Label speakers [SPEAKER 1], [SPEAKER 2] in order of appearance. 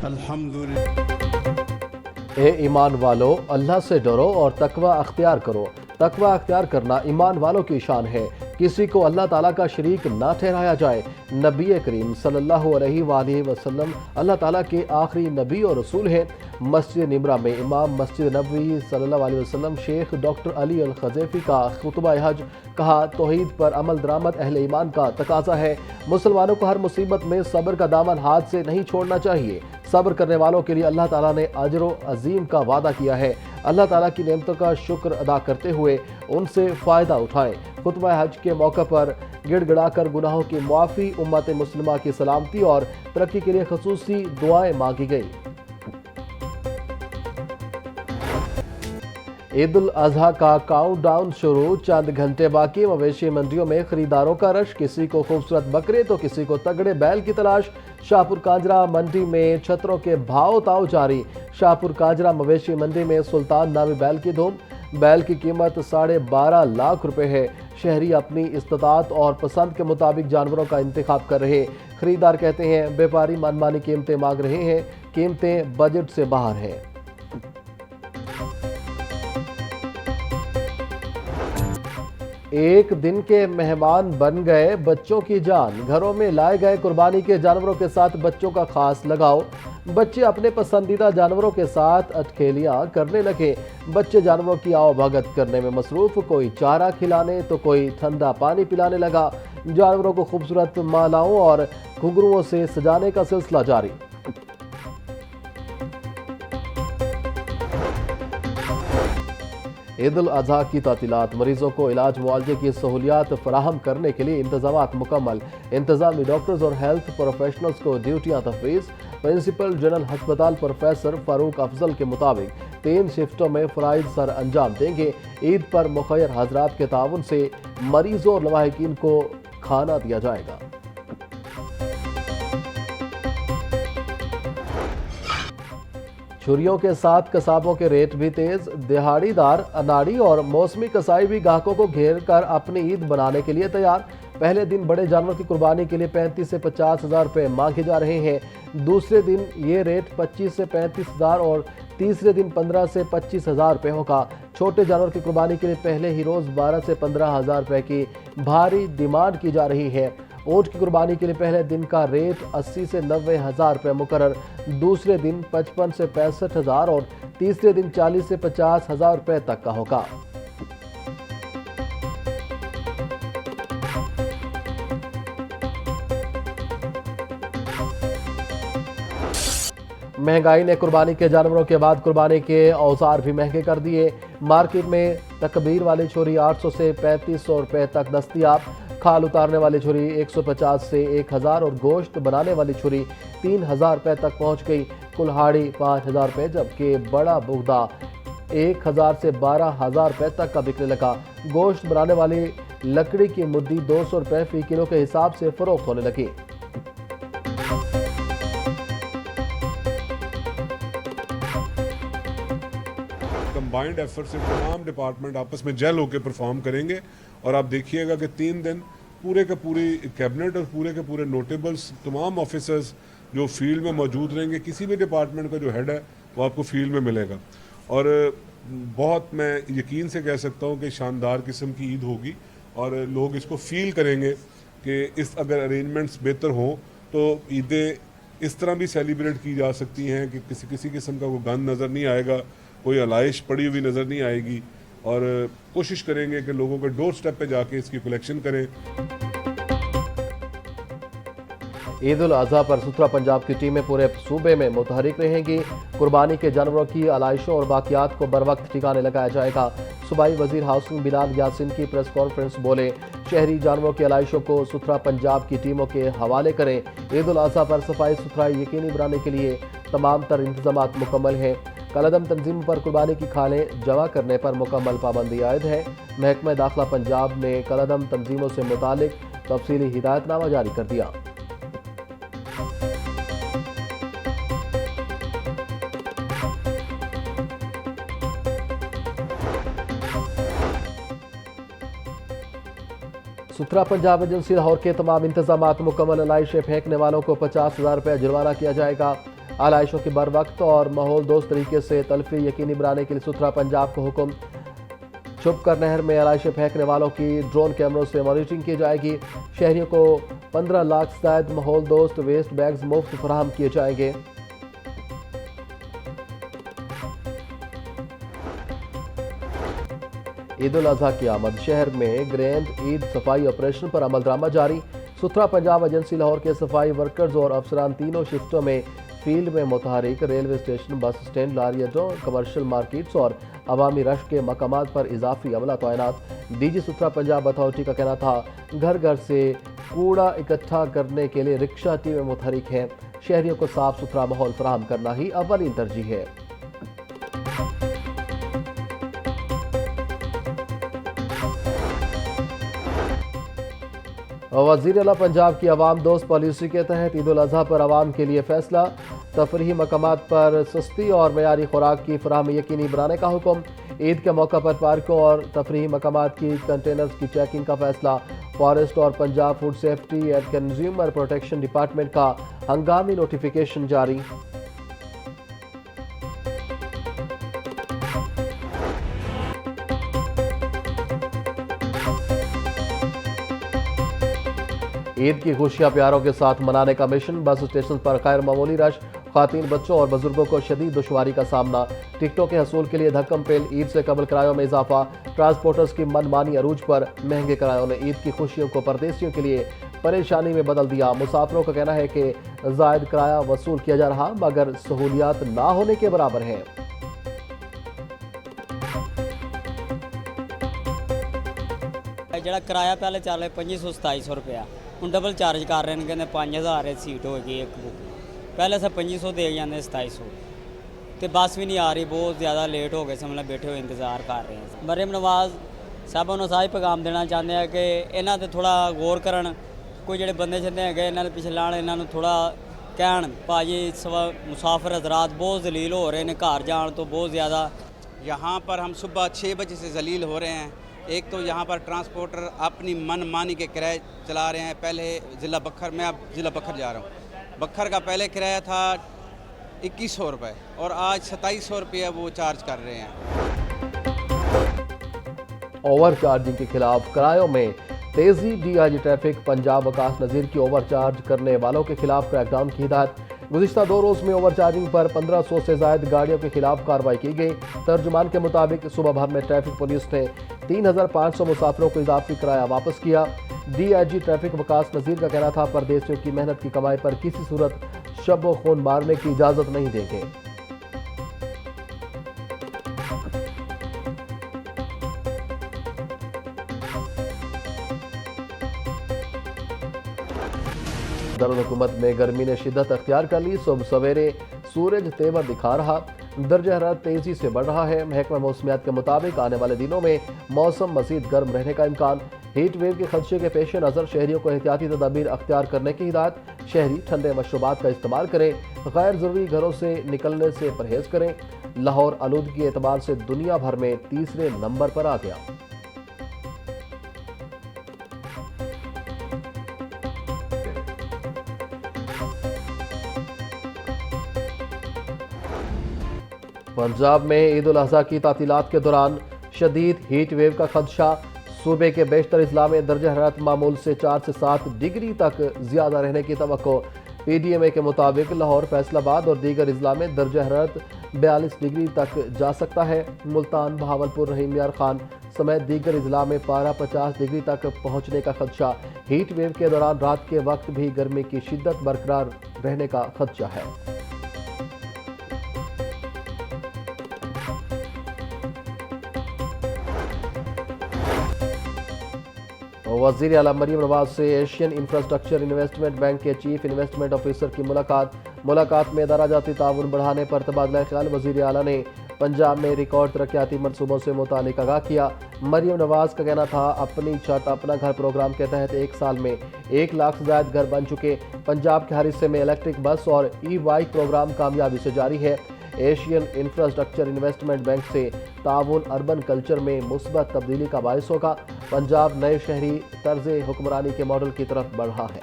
[SPEAKER 1] अल्हम्दुलिल्लाह।
[SPEAKER 2] ए ईमान वालो, अल्लाह से डरो और तकवा अख्तियार करो। तकवा अख्तियार करना ईमान वालों की शान है। किसी को अल्लाह ताला का शरीक ना ठहराया जाए। नबी करीम सल्लल्लाहु अलैहि वसल्लम अल्लाह ताला के आखिरी नबी और रसूल हैं। मस्जिद निमरा में इमाम मस्जिद नबवी सल्लल्लाहु अलैहि वसल्लम शेख डॉक्टर अली अल खज़ैफ़ी का खुतबा हज कहा, तौहीद पर अमल दरामद अहले ईमान का तकाजा है। मुसलमानों को हर मुसीबत में सब्र का दामन हाथ से नहीं छोड़ना चाहिए। सब्र करने वालों के लिए अल्लाह ताला ने अजर अजीम का वादा किया है। अल्लाह ताला की नेमतों का शुक्र अदा करते हुए उनसे फ़ायदा उठाएं। खुतबा हज के मौके पर गिड़गिड़ाकर गुनाहों की मुआफ़ी, उम्मत मुस्लिमा की सलामती और तरक्की के लिए खसूसी दुआएं मांगी गई। ईद उल अजहा का काउंटडाउन शुरू, चंद घंटे बाकी। मवेशी मंडियों में खरीदारों का रश, किसी को खूबसूरत बकरे तो किसी को तगड़े बैल की तलाश। शाहपुर कांजरा मंडी में छतरों के भाव ताव जारी। शाहपुर कांजरा मवेशी मंडी में सुल्तान नामी बैल की धूम। बैल की कीमत 12.5 लाख रुपए है। शहरी अपनी इस्तात और पसंद के मुताबिक जानवरों का इंतखाब कर रहे। खरीदार कहते हैं व्यापारी मनमानी कीमतें मांग रहे हैं। कीमतें बजट से बाहर हैं। एक दिन के मेहमान बन गए बच्चों की जान। घरों में लाए गए कुर्बानी के जानवरों के साथ बच्चों का खास लगाव। बच्चे अपने पसंदीदा जानवरों के साथ अटखेलियां करने लगे। बच्चे जानवरों की आवभगत करने में मसरूफ, कोई चारा खिलाने तो कोई ठंडा पानी पिलाने लगा। जानवरों को खूबसूरत मालाओं और घुंघरुओं से सजाने का सिलसिला जारी। ईद उल अजहा की तातीलात, मरीजों को इलाज मुआवजे की सहूलियात फराहम करने के लिए इंतजामात मुकम्मल। इंतजामी डॉक्टर्स और हेल्थ प्रोफेशनल्स को ड्यूटियाँ तफवीज़। प्रिंसिपल जनरल अस्पताल प्रोफेसर फारूक अफजल के मुताबिक 3 शिफ्टों में फ़राइज़ सर अंजाम देंगे। ईद पर मुखैर हजरात के ताउन से मरीजों और लवाहिकीन को खाना दिया जाएगा। छुरियों के साथ कसाबों के रेट भी तेज। दिहाड़ीदार, अनाड़ी और मौसमी कसाई भी ग्राहकों को घेर कर अपनी ईद बनाने के लिए तैयार। पहले दिन बड़े जानवर की कुर्बानी के लिए 35 से 50 हज़ार रुपये मांगे जा रहे हैं। दूसरे दिन ये रेट 25 से 35 हज़ार और तीसरे दिन 15 से 25 हज़ार रुपये होगा। छोटे जानवर की कुर्बानी के लिए पहले ही रोज़ 12 से 15 हज़ार रुपये की भारी डिमांड की जा रही है। ऊँट की कुर्बानी के लिए पहले दिन का रेट 80 से 90 हज़ार रुपये मुकर्रर, दूसरे दिन 55 से 65 हज़ार और तीसरे दिन 40 से 50 हज़ार रुपये तक का होगा। महंगाई ने कुर्बानी के जानवरों के बाद कुर्बानी के औजार भी महंगे कर दिए। मार्केट में तकबीर वाली छुरी 800 से 3500 रुपये तक दस्तयाब। खाल उतारने वाली छुरी 150 से 1000 और गोश्त बनाने वाली छुरी 3000 रुपये तक पहुंच गई। कुल्हाड़ी 5000 रुपये, जबकि बड़ा बुगदा 1000 से 12000 रुपये तक का बिकने लगा। गोश्त बनाने वाली लकड़ी की मुद्दी 200 रुपये फी किलो के हिसाब से फरोख्त होने लगी।
[SPEAKER 3] कंबाइंड एफर्ट से तमाम डिपार्टमेंट आपस में जेल होकर परफॉर्म करेंगे और आप देखिएगा कि 3 दिन पूरे के पूरी कैबिनेट और पूरे के पूरे नोटेबल्स, तमाम ऑफिसर्स जो फील्ड में मौजूद रहेंगे। किसी भी डिपार्टमेंट का जो हेड है वो आपको फील्ड में मिलेगा और बहुत मैं यकीन से कह सकता हूँ कि शानदार किस्म की ईद होगी और लोग इसको फील करेंगे कि इस अगर अरेंजमेंट्स बेहतर हों तो ईदें इस तरह भी सेलिब्रेट की जा सकती हैं कि किसी किस्म का कोई गंद नज़र नहीं आएगा, कोई अलाइश पड़ी हुई नज़र नहीं आएगी और कोशिश करेंगे कि लोगों के डोर स्टेप पे जाके इसकी कलेक्शन करें।
[SPEAKER 2] ईद उल अजहा पर सुथरा पंजाब की टीमें पूरे सूबे में मुतहरिक रहेंगी। कुर्बानी के जानवरों की आलाइशों और बाकियात को बर वक्त ठिकाने लगाया जाएगा। सूबाई वजीर हाउसिंग बिलाल यासिन की प्रेस कॉन्फ्रेंस बोले, शहरी जानवरों की आलाइशों को सुथरा पंजाब की टीमों के हवाले करें। ईद उल अजहा पर सफाई सुथराई यकीनी बनाने के लिए तमाम तर इंतजामात मुकम्मल हैं। कलअदम तंजीम पर कुर्बानी की खालें जमा करने पर मुकम्मल पाबंदी आयद है। महकमा दाखिला पंजाब ने कलअदम तंजीमों से मुतालिक तफसीली हिदायतनामा जारी कर दिया। सुथरा पंजाब एजेंसी लाहौर के तमाम इंतजामात मुकम्मल। अलाइशें फेंकने वालों को 50,000 रुपये जुर्माना किया जाएगा। आलाइशों की बर वक्त और माहौल दोस्त तरीके से तलफी यकीनी बनाने के लिए सुथरा पंजाब को हुक्म। छुप कर नहर में आलाइशें फेंकने वालों की ड्रोन कैमरों से मॉनिटरिंग की जाएगी। शहरियों को 15 लाख से ज्यादा माहौल दोस्त वेस्ट बैग्स मुफ्त फराहम किए जाएंगे। ईद उल अजहा की आमद, शहर में ग्रैंड ईद सफाई ऑपरेशन पर अमलदरामद जारी। सुथरा पंजाब एजेंसी लाहौर के सफाई वर्कर्स और अफसरान तीनों शिफ्टों में फील्ड में मुतहरिक रेलवे स्टेशन, बस स्टैंड, लारी अड्डों, कमर्शियल मार्केट्स और अवामी रश के मकामात पर इजाफी अमला तैनात। डीजी सुथरा पंजाब अथॉरिटी का कहना था घर घर से कूड़ा इकट्ठा करने के लिए रिक्शा टीमें मुतहरिक हैं। शहरियों को साफ सुथरा माहौल फराहम करना ही अव्वली तरजीह है। वज़ीर आला पंजाब की अवाम दोस्त पॉलिसी के तहत ईद उल अजहा पर अवाम के लिए फैसला। तफरीही मकामात पर सस्ती और मयारी खुराक की फराहमी यकीनी बनाने का हुक्म। ईद के मौका पर पार्कों और तफरीही मकामात की कंटेनर्स की चेकिंग का फैसला। फॉरेस्ट और Punjab food safety and consumer protection department का हंगामी नोटिफिकेशन जारी। ईद की खुशियां प्यारों के साथ मनाने का मिशन। बस स्टेशन पर गैर मामूली रश, खातीन, बच्चों और बुजुर्गों को शदीद दुश्वारी का सामना। टिकटों के हसूल के लिए धक्कम पेल। ईद से कबल किरायों में इजाफा। ट्रांसपोर्टर्स की मनमानी अरूज पर। महंगे किरायों ने ईद की खुशियों को परदेशियों के लिए परेशानी में बदल दिया। मुसाफिरों का कहना है कि जायद किराया वसूल किया जा रहा मगर सहूलियात ना होने के बराबर है।
[SPEAKER 1] ਜਿਹੜਾ ਕਿਰਾਇਆ ਪਹਿਲੇ ਚੱਲ ਰਿਹਾ 2500-2700 ਰੁਪਇਆ, ਹੁਣ ਡਬਲ ਚਾਰਜ ਕਰ ਰਹੇ ਨੇ, ਕਹਿੰਦੇ 5000 ਸੀਟ ਹੋਏਗੀ ਇੱਕ बुक। पहले से 2500 दे जाते 2700 तो बस भी नहीं आ रही, बहुत ज़्यादा लेट हो गए, समझ बैठे हुए इंतज़ार कर रहे हैं। मरियम नवाज़ साहब ਨੂੰ ਸਾਹ ਪੈगाम देना चाहते हैं कि ਇਹਨਾਂ ਤੇ थोड़ा गौर ਕਰਨ। कोई ਜਿਹੜੇ ਬੰਦੇ ਛੱਡੇ ਹੈਗੇ ਇਹਨਾਂ ਦੇ ਪਿੱਛੇ ਲਾਣ, ਇਹਨਾਂ ਨੂੰ थोड़ा ਕਹਿਣ ਭਾਜੀ मुसाफिर हजरात बहुत जलील हो रहे हैं घर जान तो बहुत ज़्यादा।
[SPEAKER 4] यहाँ पर हम सुबह 6 बजे से जलील हो रहे हैं। एक तो यहाँ पर ट्रांसपोर्टर अपनी मनमानी के किराए चला रहे हैं। पहले ज़िला बखर, मैं अब ज़िला बखर जा रहा हूँ, बखर का पहले किराया था 2100 रुपये और आज 2700 रुपये वो चार्ज कर रहे हैं।
[SPEAKER 2] ओवर चार्जिंग के खिलाफ किरायों में तेजी। डीआईजी ट्रैफिक पंजाब वकास नज़ीर की ओवर चार्ज करने वालों के खिलाफ क्रैकडाउन की हिदायत। गुज़िश्ता 2 रोज़ में ओवर चार्जिंग पर 1500 से ज़ायद गाड़ियों के खिलाफ कार्रवाई की गई। तर्जुमान के मुताबिक सुबह भर में ट्रैफिक पुलिस ने 3500 मुसाफिरों को इजाफी किराया वापस किया। डीआईजी ट्रैफिक वकास नज़ीर का कहना था परदेशियों की मेहनत की कमाई पर किसी सूरत शब व खून मारने की इजाज़त नहीं देंगे। दारुल हुकूमत में गर्मी ने शिद्दत अख्तियार कर ली। सुबह सवेरे सूरज तेवर दिखा रहा, दर्जा हरारत तेजी से बढ़ रहा है। महकमा मौसमियात के मुताबिक आने वाले दिनों में मौसम मजीद गर्म रहने का इम्कान। हीट वेव के खदशे के पेश नज़र शहरियों को एहतियाती तदाबीर अख्तियार करने की हिदायत। शहरी ठंडे मशरूबात का इस्तेमाल करें, गैर ज़रूरी घरों से निकलने से परहेज़ करें। लाहौर आलूदगी के एतबार से दुनिया भर में तीसरे नंबर पर आ गया। पंजाब में ईद उल अजहा की तातीलात के दौरान शदीद हीट वेव का खदशा। सूबे के बेशतर अजला में दर्जा हरारत मामूल से 4 से 7 डिग्री तक ज़्यादा रहने की तवक्को। PDMA के मुताबिक लाहौर, फैसलाबाद और दीगर अजला में दर्जा हरारत 42 डिग्री तक जा सकता है। मुल्तान, बहावलपुर, रहीम यार खान समेत दीगर अजला में पारा 50 डिग्री तक पहुँचने का खदशा। हीट वेव के दौरान रात के वक्त भी गर्मी की शिद्दत बरकरार रहने का खदशा है। वज़ीर आला मरियम नवाज से एशियन इंफ्रास्ट्रक्चर इन्वेस्टमेंट बैंक के चीफ इन्वेस्टमेंट ऑफिसर की मुलाकात में दराजाती ताउन बढ़ाने पर तबादला ख्याल। वज़ीर आला ने पंजाब में रिकॉर्ड तरक्याती मनसूबों से मुतालिक आगाह किया। मरियम नवाज का कहना था अपनी छत अपना घर प्रोग्राम के तहत 1 साल में 1 लाख से ज़ायद घर बन चुके। पंजाब के हर हिस्से में इलेक्ट्रिक बस और ई-बाइक प्रोग्राम कामयाबी से जारी है। एशियन इंफ्रास्ट्रक्चर इन्वेस्टमेंट बैंक से ताउन अर्बन कल्चर में मुस्बत तब्दीली का बायस होगा। पंजाब नए शहरी तर्ज हुक्मरानी के मॉडल की तरफ बढ़ रहा है।